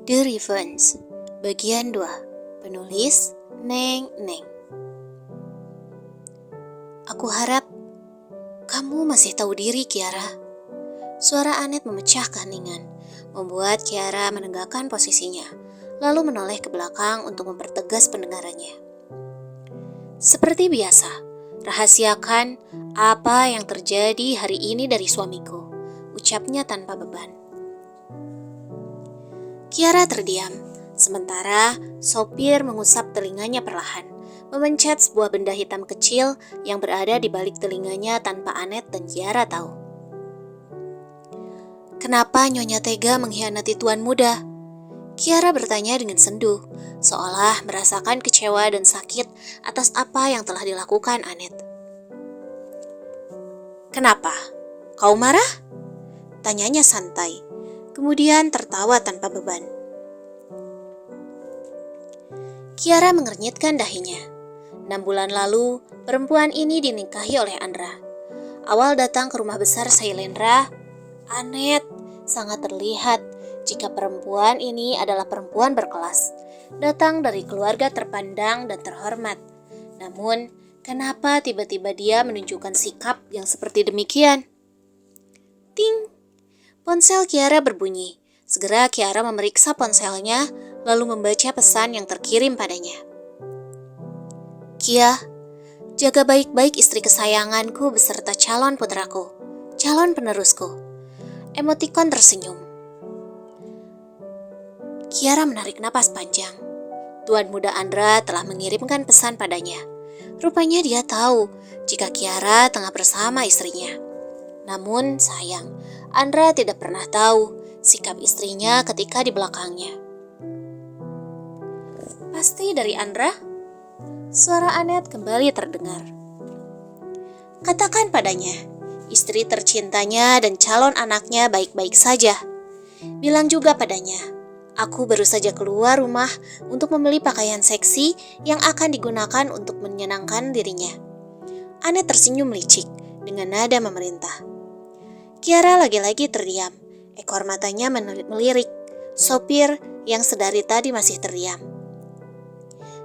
The Revenge, bagian 2, penulis Neng Neng. Aku harap kamu masih tahu diri, Kiara. Suara Anet memecah keheningan, membuat Kiara menegakkan posisinya, lalu menoleh ke belakang untuk mempertegas pendengarannya. Seperti biasa, rahasiakan apa yang terjadi hari ini dari suamiku, ucapnya tanpa beban. Kiara terdiam, sementara sopir mengusap telinganya perlahan, memencet sebuah benda hitam kecil yang berada di balik telinganya tanpa Anet dan Kiara tahu. Kenapa Nyonya tega mengkhianati tuan muda? Kiara bertanya dengan sendu, seolah merasakan kecewa dan sakit atas apa yang telah dilakukan Anet. Kenapa? Kau marah? Tanyanya santai, kemudian tertawa tanpa beban. Kiara mengernyitkan dahinya. 6 bulan lalu, perempuan ini dinikahi oleh Andra. Awal datang ke rumah besar Sailendra, Anet sangat terlihat jika perempuan ini adalah perempuan berkelas, datang dari keluarga terpandang dan terhormat. Namun, kenapa tiba-tiba dia menunjukkan sikap yang seperti demikian? Ting! Ponsel Kiara berbunyi. Segera Kiara memeriksa ponselnya, lalu membaca pesan yang terkirim padanya. Kia, jaga baik-baik istri kesayanganku beserta calon putraku, calon penerusku. Emotikon tersenyum. Kiara menarik napas panjang. Tuan muda Andra telah mengirimkan pesan padanya. Rupanya dia tahu jika Kiara tengah bersama istrinya. Namun sayang, Andra tidak pernah tahu sikap istrinya ketika di belakangnya. Pasti dari Andra? Suara Anet kembali terdengar. Katakan padanya, istri tercintanya dan calon anaknya baik-baik saja. Bilang juga padanya, aku baru saja keluar rumah untuk membeli pakaian seksi yang akan digunakan untuk menyenangkan dirinya. Anet tersenyum licik dengan nada memerintah. Kiara lagi-lagi terdiam, ekor matanya melirik sopir yang sedari tadi masih terdiam.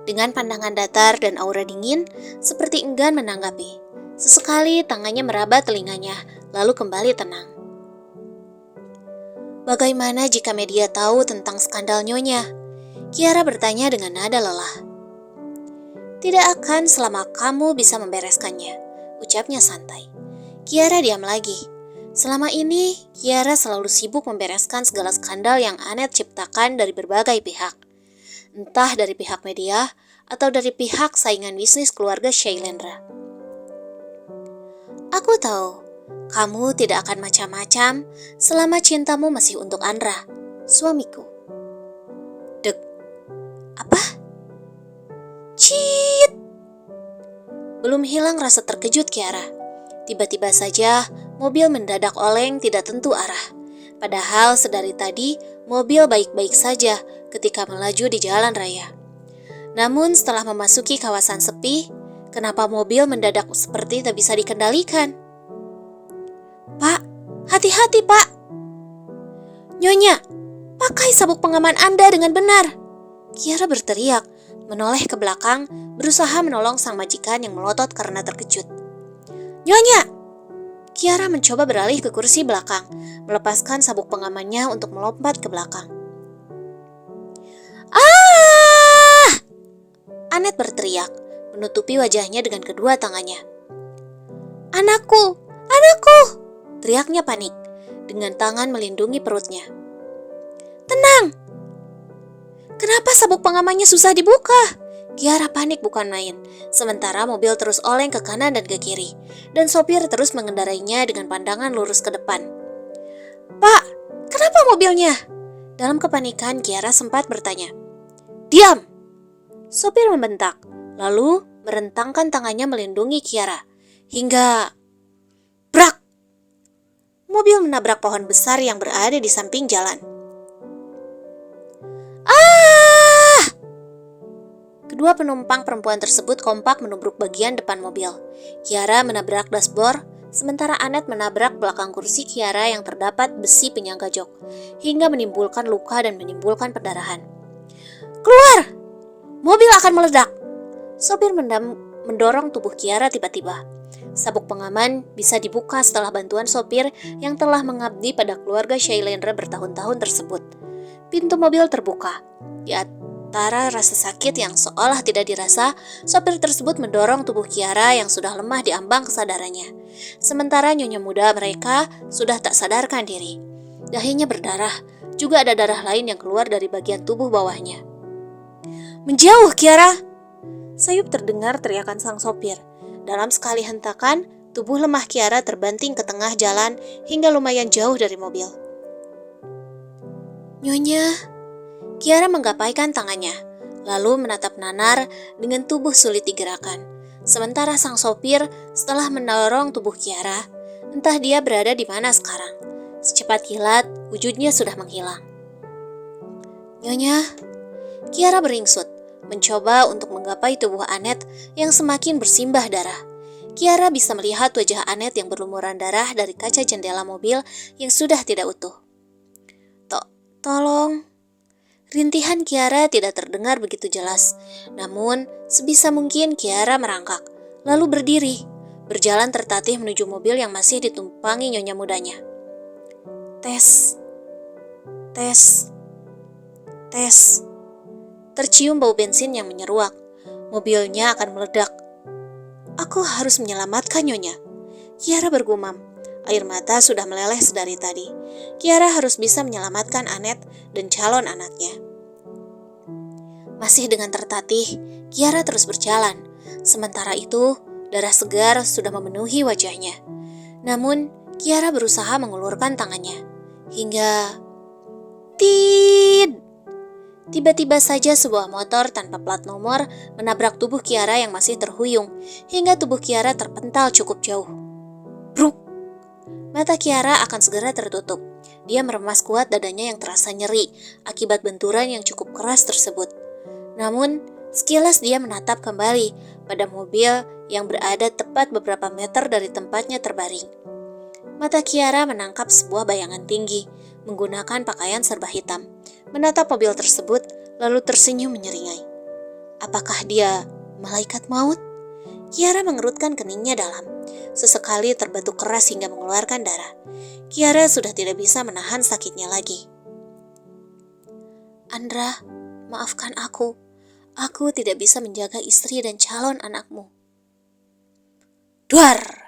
Dengan pandangan datar dan aura dingin, seperti enggan menanggapi. Sesekali tangannya meraba telinganya, lalu kembali tenang. Bagaimana jika media tahu tentang skandal Nyonya? Kiara bertanya dengan nada lelah. Tidak akan selama kamu bisa membereskannya, ucapnya santai. Kiara diam lagi. Selama ini, Kiara selalu sibuk membereskan segala skandal yang Anet ciptakan dari berbagai pihak. Entah dari pihak media atau dari pihak saingan bisnis keluarga Shailendra. Aku tahu, kamu tidak akan macam-macam selama cintamu masih untuk Andra, suamiku. Dek, apa? Cit! Belum hilang rasa terkejut Kiara. Tiba-tiba saja, mobil mendadak oleng tidak tentu arah. Padahal sedari tadi, mobil baik-baik saja ketika melaju di jalan raya. Namun setelah memasuki kawasan sepi, kenapa mobil mendadak seperti tak bisa dikendalikan? Pak, hati-hati Pak! Nyonya, pakai sabuk pengaman Anda dengan benar! Kiara berteriak, menoleh ke belakang, berusaha menolong sang majikan yang melotot karena terkejut. Nyonya! Kiara mencoba beralih ke kursi belakang, melepaskan sabuk pengamannya untuk melompat ke belakang. Ah! Anet berteriak, menutupi wajahnya dengan kedua tangannya. Anakku! Anakku! Teriaknya panik, dengan tangan melindungi perutnya. Tenang! Kenapa sabuk pengamannya susah dibuka? Kiara panik bukan main, sementara mobil terus oleng ke kanan dan ke kiri, dan sopir terus mengendarainya dengan pandangan lurus ke depan. Pak, kenapa mobilnya? Dalam kepanikan, Kiara sempat bertanya. Diam! Sopir membentak, lalu merentangkan tangannya melindungi Kiara, hingga brak! Mobil menabrak pohon besar yang berada di samping jalan. Kedua penumpang perempuan tersebut kompak menubruk bagian depan mobil. Kiara menabrak dashboard, sementara Anet menabrak belakang kursi Kiara yang terdapat besi penyangga jok, hingga menimbulkan luka dan menimbulkan perdarahan. "Keluar! Mobil akan meledak!" Sopir mendorong tubuh Kiara tiba-tiba. Sabuk pengaman bisa dibuka setelah bantuan sopir yang telah mengabdi pada keluarga Shailendra bertahun-tahun tersebut. Pintu mobil terbuka. Di antara rasa sakit yang seolah tidak dirasa, sopir tersebut mendorong tubuh Kiara yang sudah lemah di ambang kesadarannya. Sementara nyonya muda mereka sudah tak sadarkan diri. Dahinya berdarah, juga ada darah lain yang keluar dari bagian tubuh bawahnya. "Menjauh, Kiara!" Sayup terdengar teriakan sang sopir. Dalam sekali hentakan, tubuh lemah Kiara terbanting ke tengah jalan hingga lumayan jauh dari mobil. "Nyonya," Kiara menggapaikan tangannya, lalu menatap Nanar dengan tubuh sulit digerakkan. Sementara sang sopir setelah mendorong tubuh Kiara, entah dia berada di mana sekarang. Secepat kilat, wujudnya sudah menghilang. "Nyonya," Kiara beringsut, mencoba untuk menggapai tubuh Anet yang semakin bersimbah darah. Kiara bisa melihat wajah Anet yang berlumuran darah dari kaca jendela mobil yang sudah tidak utuh. Tolong." Rintihan Kiara tidak terdengar begitu jelas, namun sebisa mungkin Kiara merangkak, lalu berdiri, berjalan tertatih menuju mobil yang masih ditumpangi nyonya mudanya. Tes, tes, tes. Tercium bau bensin yang menyeruak. Mobilnya akan meledak. "Aku harus menyelamatkan nyonya," Kiara bergumam. Air mata sudah meleleh sedari tadi. Kiara harus bisa menyelamatkan Anet dan calon anaknya. Masih dengan tertatih, Kiara terus berjalan. Sementara itu, darah segar sudah memenuhi wajahnya. Namun, Kiara berusaha mengulurkan tangannya. Hingga... Tid! Tiba-tiba saja sebuah motor tanpa plat nomor menabrak tubuh Kiara yang masih terhuyung, hingga tubuh Kiara terpental cukup jauh. Bruk! Mata Kiara akan segera tertutup. Dia meremas kuat dadanya yang terasa nyeri akibat benturan yang cukup keras tersebut. Namun, sekilas dia menatap kembali pada mobil yang berada tepat beberapa meter dari tempatnya terbaring. Mata Kiara menangkap sebuah bayangan tinggi, menggunakan pakaian serba hitam, menatap mobil tersebut lalu tersenyum menyeringai. Apakah dia malaikat maut? Kiara mengerutkan keningnya dalam. Sesekali terbatuk keras hingga mengeluarkan darah. Kiara sudah tidak bisa menahan sakitnya lagi. "Andra, maafkan aku. Aku tidak bisa menjaga istri dan calon anakmu." Duar!